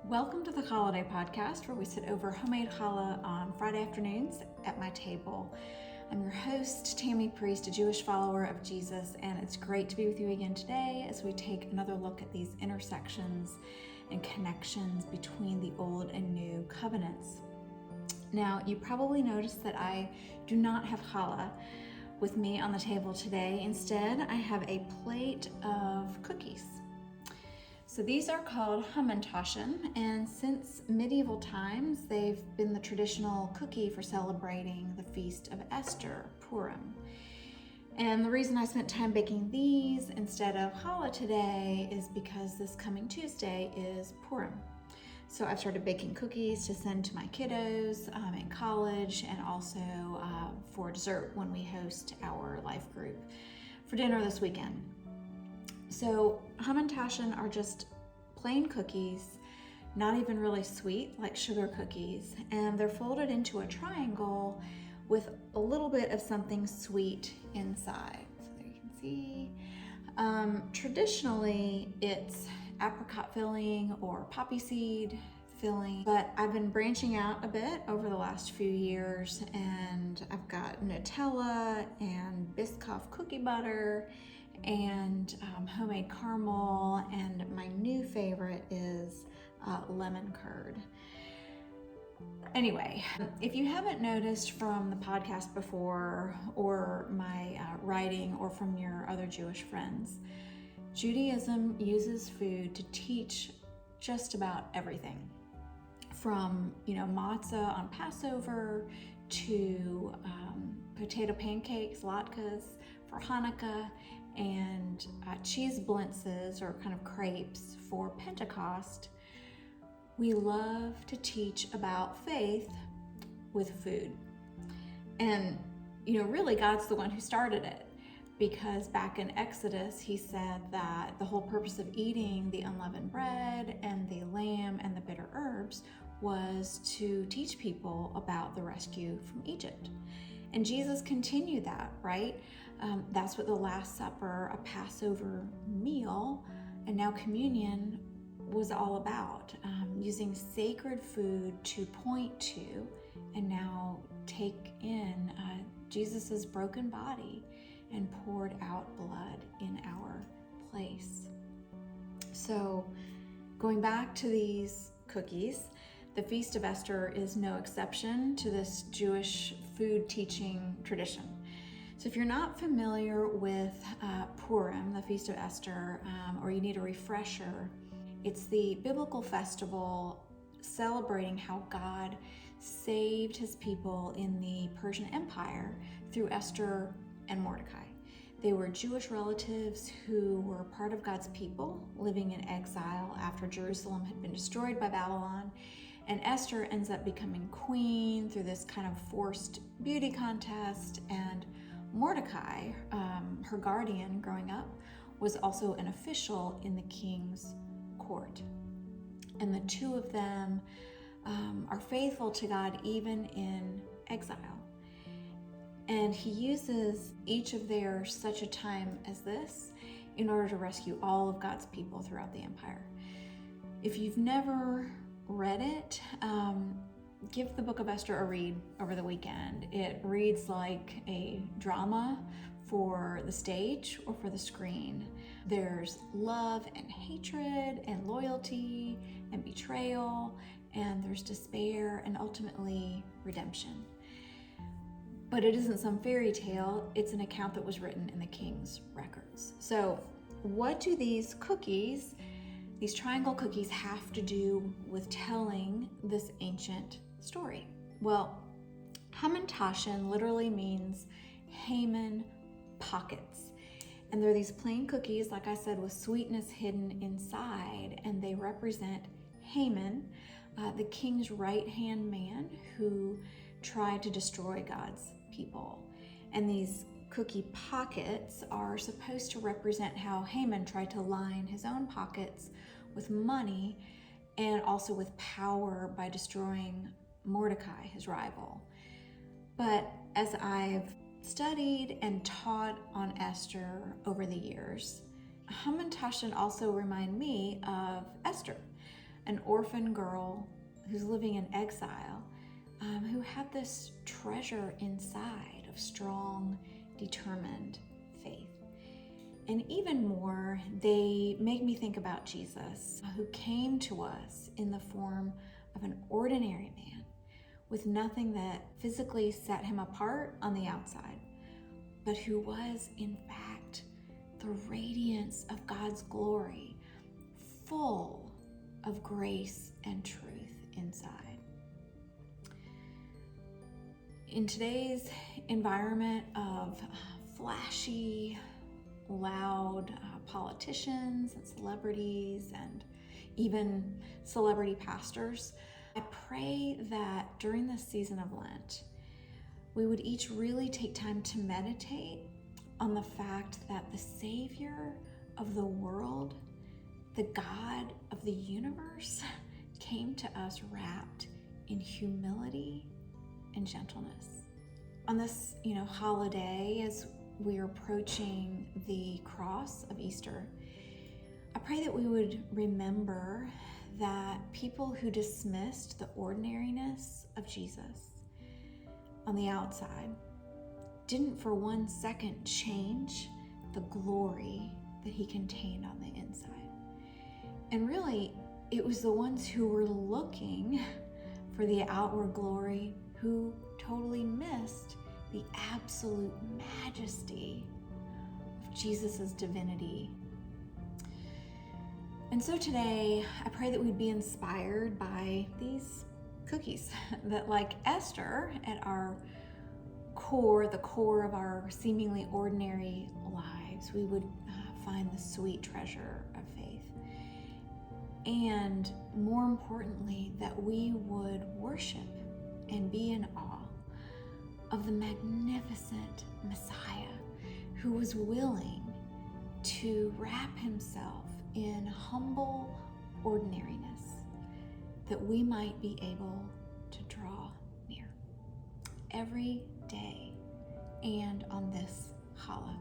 Welcome to the Holiday Podcast, where we sit over homemade challah on Friday afternoons at my table. I'm your host, Tammy Priest, a Jewish follower of Jesus, and it's great to be with you again today as we take another look at these intersections and connections between the Old and New covenants. Now, you probably noticed that I do not have challah with me on the table today. Instead, I have a plate of cookies. So these are called hamantaschen, and since medieval times, they've been the traditional cookie for celebrating the feast of Esther, Purim. And the reason I spent time baking these instead of challah today is because this coming Tuesday is Purim. So I've started baking cookies to send to my kiddos in college, and also for dessert when we host our life group for dinner this weekend. So hamantaschen are just plain cookies, not even really sweet like sugar cookies, and they're folded into a triangle with a little bit of something sweet inside. So there you can see. Traditionally, it's apricot filling or poppy seed filling, but I've been branching out a bit over the last few years, and I've got Nutella and Biscoff cookie butter and homemade caramel, and my new favorite is lemon curd. Anyway, if you haven't noticed from the podcast before, or my writing, or from your other Jewish friends, Judaism uses food to teach just about everything. From, matzah on Passover to potato pancakes, latkes for Hanukkah, and cheese blintzes or kind of crepes for Pentecost. We love to teach about faith with food. And, really God's the one who started it, because back in Exodus, he said that the whole purpose of eating the unleavened bread and the lamb and the bitter herbs was to teach people about the rescue from Egypt. And Jesus continued that, right? That's what the Last Supper, a Passover meal, and now communion was all about, using sacred food to point to and now take in Jesus's broken body and poured out blood in our place. So going back to these cookies, the Feast of Esther is no exception to this Jewish food teaching tradition. So if you're not familiar with Purim, the Feast of Esther, or you need a refresher, it's the biblical festival celebrating how God saved his people in the Persian Empire through Esther and Mordecai. They were Jewish relatives who were part of God's people living in exile after Jerusalem had been destroyed by Babylon. And Esther ends up becoming queen through this kind of forced beauty contest, and Mordecai, her guardian growing up, was also an official in the king's court. And the two of them are faithful to God even in exile. And he uses each of their such a time as this in order to rescue all of God's people throughout the empire. If you've never read it, give the book of Esther a read over the weekend. It reads like a drama for the stage or for the screen. There's love and hatred and loyalty and betrayal, and there's despair and ultimately redemption. But it isn't some fairy tale, it's an account that was written in the king's records. So what do these cookies, these triangle cookies, have to do with telling this ancient story? Well, hamantaschen literally means Haman pockets. And they're these plain cookies, like I said, with sweetness hidden inside, and they represent Haman, the king's right-hand man who tried to destroy God's people. And these cookie pockets are supposed to represent how Haman tried to line his own pockets with money and also with power by destroying Mordecai, his rival. But as I've studied and taught on Esther over the years, hamantaschen also remind me of Esther. an orphan girl who's living in exile, who had this treasure inside of strong, determined faith. And even more, they make me think about Jesus, who came to us in the form of an ordinary man with nothing that physically set him apart on the outside, but who was, in fact, the radiance of God's glory, full of grace and truth inside. In today's environment of flashy, loud politicians and celebrities and even celebrity pastors, I pray that during this season of Lent, we would each really take time to meditate on the fact that the Savior of the world, the God of the universe, came to us wrapped in humility and gentleness. On this, holiday, as we're approaching the cross of Easter, I pray that we would remember that people who dismissed the ordinariness of Jesus on the outside didn't for 1 second change the glory that he contained on the inside. And really, it was the ones who were looking for the outward glory who totally missed the absolute majesty of Jesus's divinity. And so today, I pray that we'd be inspired by these cookies that, like Esther, at our core, the core of our seemingly ordinary lives, we would find the sweet treasure of faith. And more importantly, that we would worship and be in awe of the magnificent Messiah who was willing to wrap himself in humble ordinariness, that we might be able to draw near every day and on this challah.